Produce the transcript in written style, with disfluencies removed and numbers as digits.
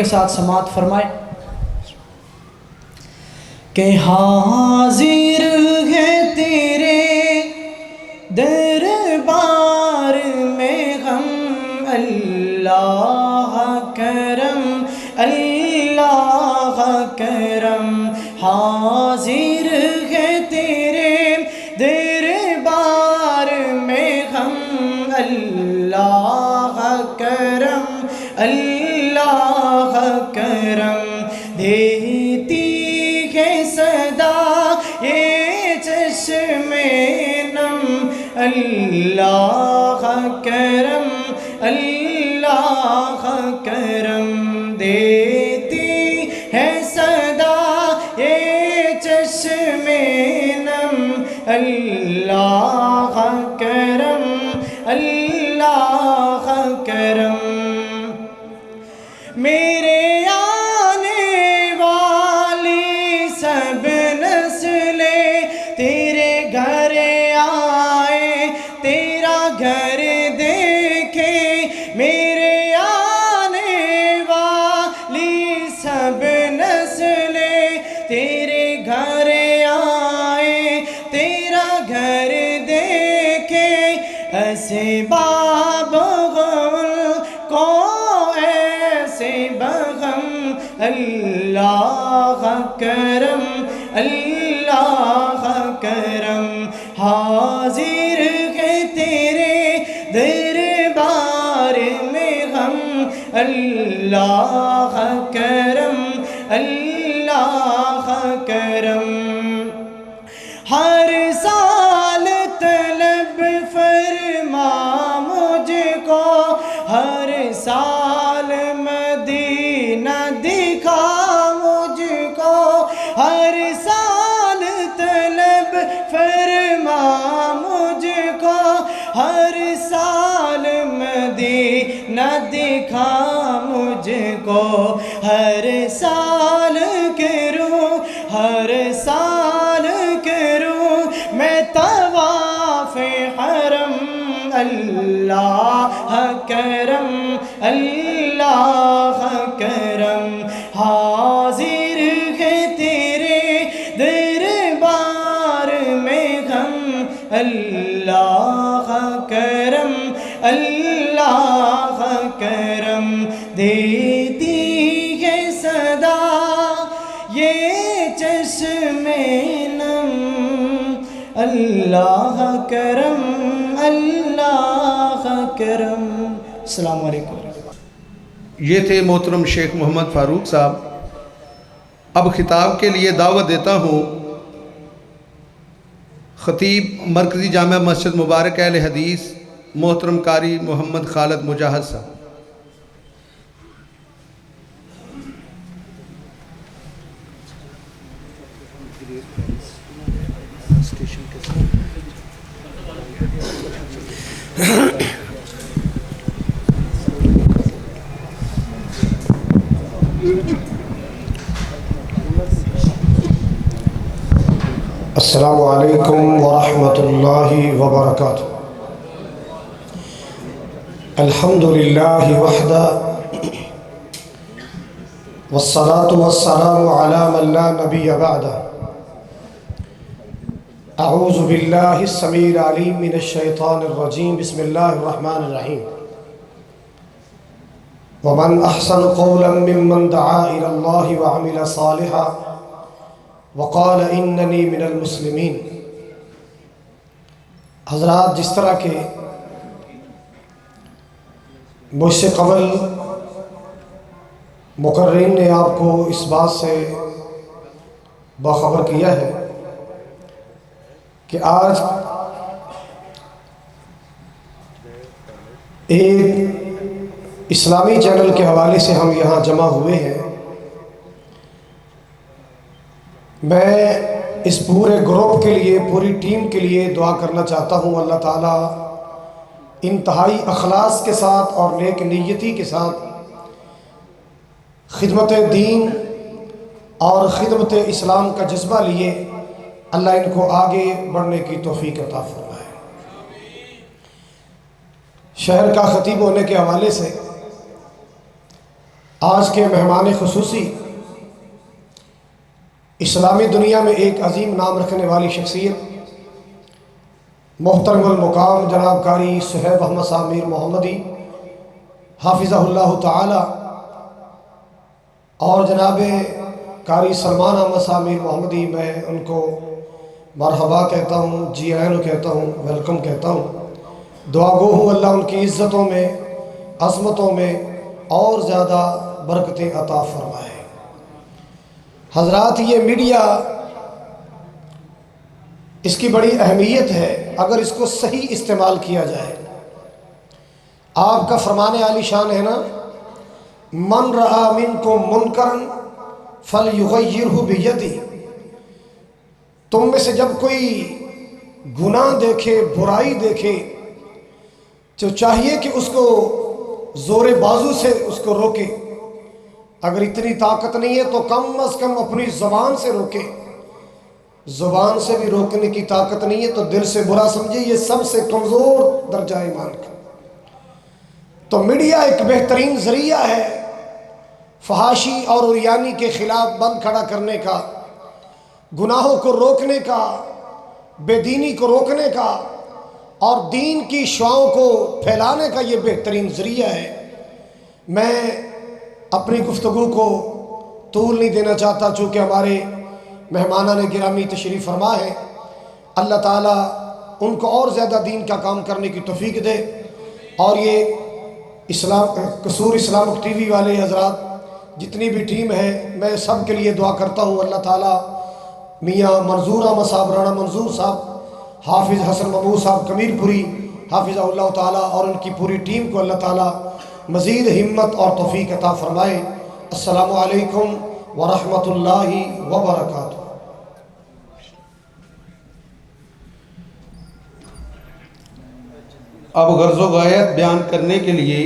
کے ساتھ سماعت فرمائے کہ حاضر ہے تیرے دربار میں ہم اللہ کرم اللہ کرم حاضر ہے تیرے دربار میں ہم اللہ کرم اللہ کرم دیتی ہے صدا یہ چشم نم اللہ کرم اللہ کرم دیتی ہے صدا یہ چشم نم اللہ کرم اللہ کرم میرے آنے والی سب نسلیں تیرے گھر آئے تیرا گھر دیکھے میرے آنے والی سب نسلیں تیرے گھر آئے تیرا گھر دیکھے اسباب غل کو ایسے بغم اللہ کرم اللہ کرم حاضر ہے تیرے دربار میں ہم اللہ کرم اللہ کرم ہر سال طلب فرما مجھ کو ہر سال مدینہ دکھا مجھ کو ہر سال طلب فرما مجھ کو ہر سال مدینہ دکھا مجھ کو ہر سال کروں ہر سال کروں میں طواف حرم اللہ کرم اللہ کرم حاضر ہے تیرے دربار میں ہم اللہ کرم اللہ کرم دیتی ہے صدا یہ چشم نم اللہ کرم اللہ کرم السلام علیکم۔ یہ تھے محترم شیخ محمد فاروق صاحب۔ اب خطاب کے لیے دعوت دیتا ہوں خطیب مرکزی جامع مسجد مبارک اہل حدیث محترم قاری محمد خالد مجاہد صاحب۔ السلام علیکم ورحمۃ اللہ وبرکاتہ۔ الحمد للہ وحدہ والصلاة والسلام علی من لا نبی بعدہ۔ اعوذ باللہ السمیع العلیم من الشیطان الرجیم، بسم اللہ الرحمن الرحیم۔ ومن احسن قولا ممن دعا الی اللہ وعمل صالحا وقال اننی من المسلمین۔ حضرات، جس طرح کہ مجھ سے قبل مقررین نے آپ کو اس بات سے باخبر کیا ہے کہ آج ایک اسلامی چینل کے حوالے سے ہم یہاں جمع ہوئے ہیں، میں اس پورے گروپ کے لیے پوری ٹیم کے لیے دعا کرنا چاہتا ہوں۔ اللہ تعالیٰ انتہائی اخلاص کے ساتھ اور نیک نیتی کے ساتھ خدمت دین اور خدمت اسلام کا جذبہ لیے اللہ ان کو آگے بڑھنے کی توفیق عطا فرمائے۔ شہر کا خطیب ہونے کے حوالے سے آج کے مہمان خصوصی اسلامی دنیا میں ایک عظیم نام رکھنے والی شخصیت محترم المقام جناب قاری صہیب احمد صاحب میر محمدی حافظہ اللہ تعالی اور جناب قاری سلمان احمد صاحب میر محمدی، میں ان کو مرحبا کہتا ہوں، جی آئین کہتا ہوں، ویلکم کہتا ہوں۔ دعا گو ہوں اللہ ان کی عزتوں میں، عظمتوں میں اور زیادہ برکتیں عطا فرمائے۔ حضرات، یہ میڈیا اس کی بڑی اہمیت ہے اگر اس کو صحیح استعمال کیا جائے۔ آپ کا فرمان عالی شان ہے نا، من رآ منکم منکرن فلیغیرہ بیدی، تم میں سے جب کوئی گناہ دیکھے، برائی دیکھے، تو چاہیے کہ اس کو زور بازو سے اس کو روکے۔ اگر اتنی طاقت نہیں ہے تو کم از کم اپنی زبان سے روکے۔ زبان سے بھی روکنے کی طاقت نہیں ہے تو دل سے برا سمجھے، یہ سب سے کمزور درجہ ایمان کا۔ تو میڈیا ایک بہترین ذریعہ ہے فحاشی اور عریانی کے خلاف بند کھڑا کرنے کا، گناہوں کو روکنے کا، بے دینی کو روکنے کا اور دین کی شعاعوں کو پھیلانے کا یہ بہترین ذریعہ ہے۔ میں اپنی گفتگو کو طول نہیں دینا چاہتا، چونکہ ہمارے مہمانان گرامی تشریف فرما ہے۔ اللہ تعالیٰ ان کو اور زیادہ دین کا کام کرنے کی توفیق دے، اور یہ قصور اسلامک ٹی وی والے حضرات جتنی بھی ٹیم ہے، میں سب کے لیے دعا کرتا ہوں اللہ تعالیٰ میاں منظور احمد صاحب، رانا منظور صاحب، حافظ حسن محمود صاحب کمیر پوری حافظہ اللہ تعالیٰ اور ان کی پوری ٹیم کو اللہ تعالیٰ مزید ہمت اور توفیق عطا فرمائے۔ السلام علیکم ورحمۃ اللہ وبرکاتہ۔ اب غرض و غایت بیان کرنے کے لیے